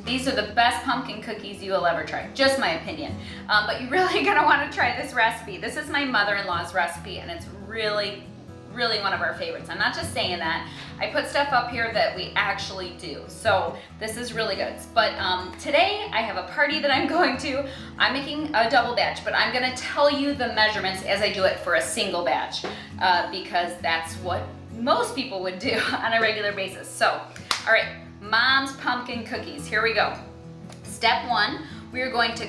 These are the best pumpkin cookies you will ever try, just my opinion. But you're really gonna wanna try this recipe. This is my mother-in-law's recipe and it's really, really one of our favorites. I'm not just saying that. I put stuff up here that we actually do. So this is really good. But today I have a party that I'm going to. I'm making a double batch, but I'm gonna tell you the measurements as I do it for a single batch because that's what most people would do on a regular basis. So, all right, Mom's pumpkin cookies, here we go. Step one, we are going to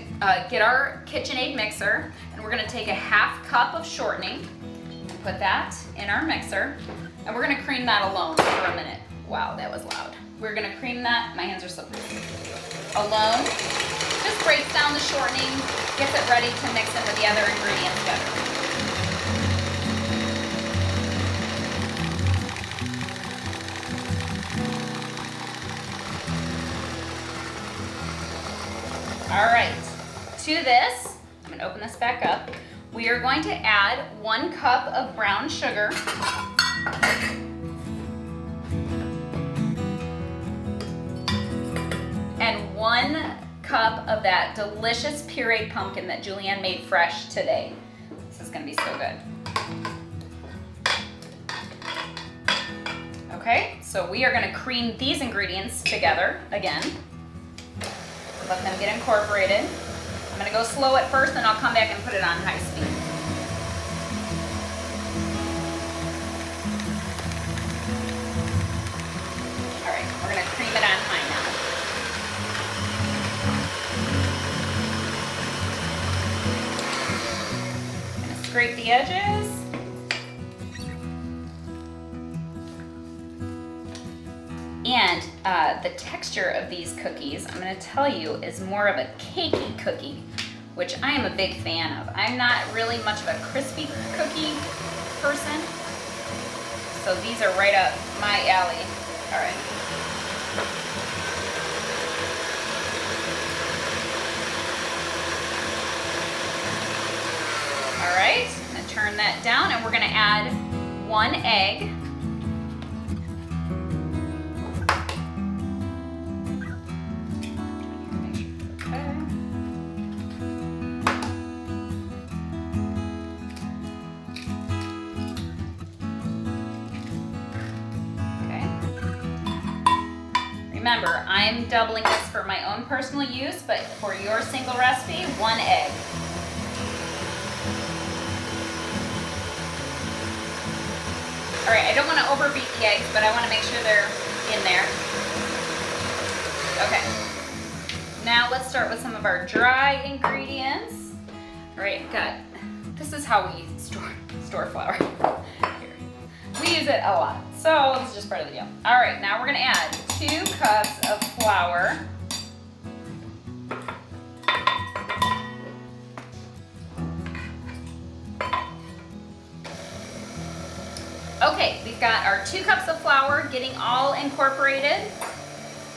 get our KitchenAid mixer and we're gonna take a 1/2 cup of shortening and put that in our mixer and we're gonna cream that alone for a minute. Wow, that was loud. We're gonna cream that, my hands are slippery. Alone, just breaks down the shortening, gets it ready to mix in with the other ingredients better. All right, to this, I'm gonna open this back up. We are going to add 1 cup of brown sugar. And 1 cup of that delicious pureed pumpkin that Julianne made fresh today. This is gonna be so good. Okay, so we are gonna cream these ingredients together again. Let them get incorporated. I'm gonna go slow at first, then I'll come back and put it on high speed. All right, we're gonna cream it on high now. I'm gonna scrape the edges. And the texture of these cookies, I'm gonna tell you, is more of a cakey cookie, which I am a big fan of. I'm not really much of a crispy cookie person, so these are right up my alley. All right. All right, I'm gonna turn that down and we're gonna add 1 egg. Remember, I'm doubling this for my own personal use, but for your single recipe, 1 egg. All right, I don't want to overbeat the eggs, but I want to make sure they're in there. Okay. Now let's start with some of our dry ingredients. All right, this is how we store flour. Here. We use it a lot, so it's just part of the deal. All right, now we're gonna add 2 cups of flour. Okay, we've got our 2 cups of flour getting all incorporated.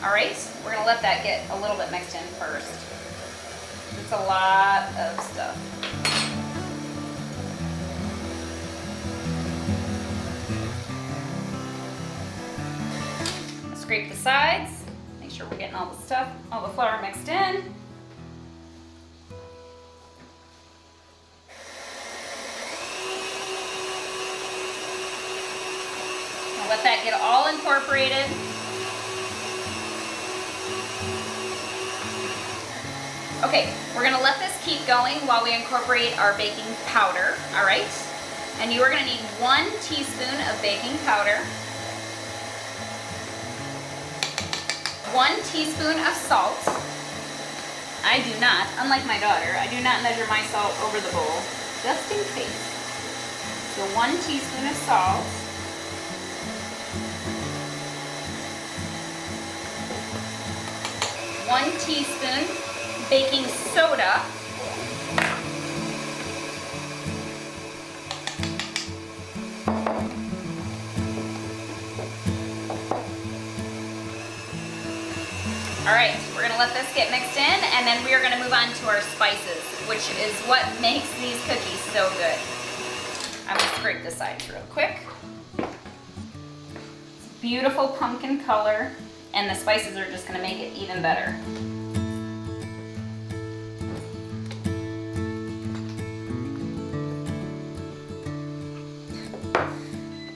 All right, we're gonna let that get a little bit mixed in first. It's a lot of stuff. Scrape the sides, make sure we're getting all the flour mixed in. Now let that get all incorporated. Okay, we're gonna let this keep going while we incorporate our baking powder, all right? And you are gonna need 1 teaspoon of baking powder, 1 teaspoon of salt. I do not, unlike my daughter, I do not measure my salt over the bowl, just in case. So 1 teaspoon of salt. One teaspoon baking soda. All right, we're gonna let this get mixed in and then we are gonna move on to our spices, which is what makes these cookies so good. I'm gonna scrape the sides real quick. Beautiful pumpkin color. and the spices are just gonna make it even better.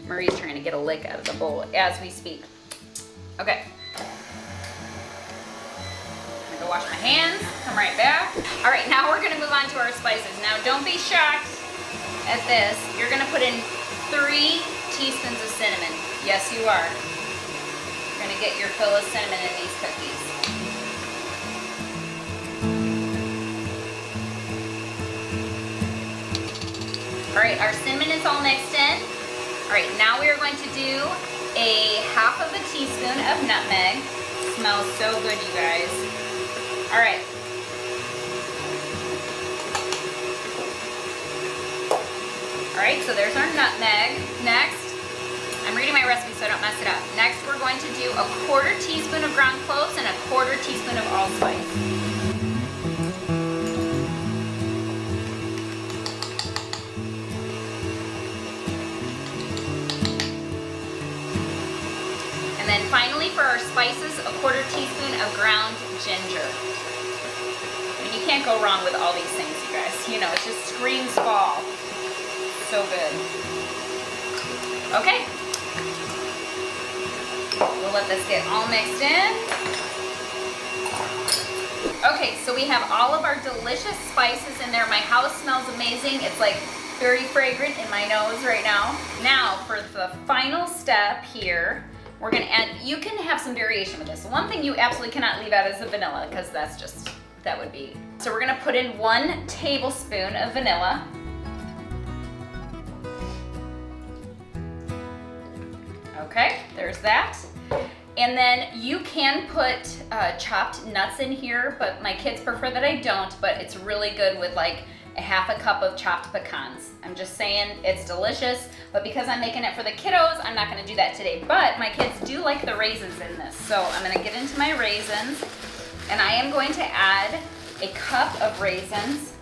Marie's trying to get a lick out of the bowl as we speak. Okay. I'm gonna go wash my hands, come right back. All right, now we're gonna move on to our spices. Now don't be shocked at this. You're gonna put in 3 teaspoons of cinnamon. Yes, you are. You're gonna get your fill of cinnamon in these cookies. All right, our cinnamon is all mixed in. All right, now we are going to do a 1/2 teaspoon of nutmeg. Smells so good, you guys. All right. All right, so there's our nutmeg. Next, I'm reading my recipe so I don't mess it up. Next, we're going to do a 1/4 teaspoon of ground cloves and a 1/4 teaspoon of allspice. And then finally for our spices, a 1/4 teaspoon of ground ginger. I mean, you can't go wrong with all these things, you guys. You know, it just screams fall. So good. Okay. We'll let this get all mixed in. Okay, so we have all of our delicious spices in there. My house smells amazing. It's like very fragrant in my nose right now. Now for the final step here, we're gonna add, you can have some variation with this. One thing you absolutely cannot leave out is the vanilla, because that's just, that would be. So we're gonna put in 1 tablespoon of vanilla. Okay, there's that. And then you can put chopped nuts in here, but my kids prefer that I don't, but it's really good with like a 1/2 cup of chopped pecans. I'm just saying, it's delicious, but because I'm making it for the kiddos, I'm not gonna do that today. But my kids do like the raisins in this. So I'm gonna get into my raisins, and I am going to add a cup of raisins.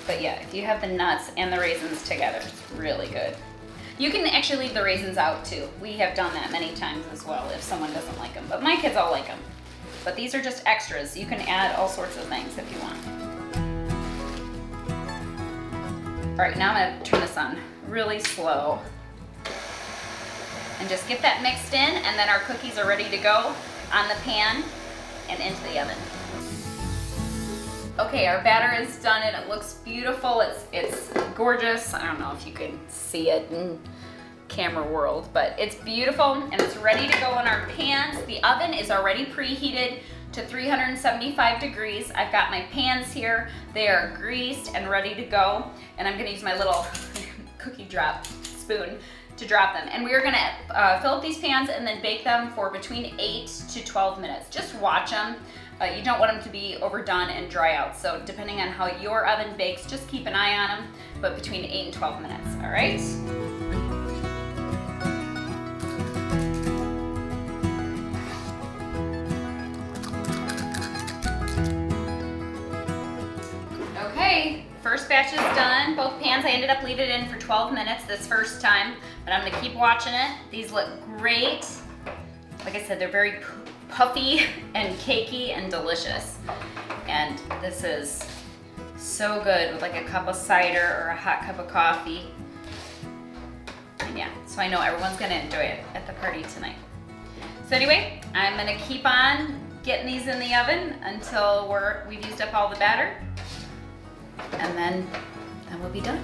But yeah, if you have the nuts and the raisins together, it's really good. You can actually leave the raisins out too. We have done that many times as well if someone doesn't like them, but my kids all like them. But these are just extras. You can add all sorts of things if you want. All right, now I'm gonna turn this on really slow and just get that mixed in, and then our cookies are ready to go on the pan and into the oven. Okay, our batter is done and it looks beautiful. It's gorgeous. I don't know if you can see it in camera world, but it's beautiful and it's ready to go in our pans. The oven is already preheated to 375 degrees. I've got my pans here. They are greased and ready to go. And I'm gonna use my little cookie drop spoon to drop them. And we're gonna fill up these pans and then bake them for between 8 to 12 minutes. Just watch them. You don't want them to be overdone and dry out. So depending on how your oven bakes, just keep an eye on them, but between 8 and 12 minutes, all right? Okay, first batch is done. Both pans, I ended up leaving it in for 12 minutes this first time, but I'm gonna keep watching it. These look great. Like I said, they're very puffy and cakey and delicious. And this is so good with like a cup of cider or a hot cup of coffee. And yeah, so I know everyone's gonna enjoy it at the party tonight. So anyway, I'm gonna keep on getting these in the oven until we've used up all the batter. And then we'll be done.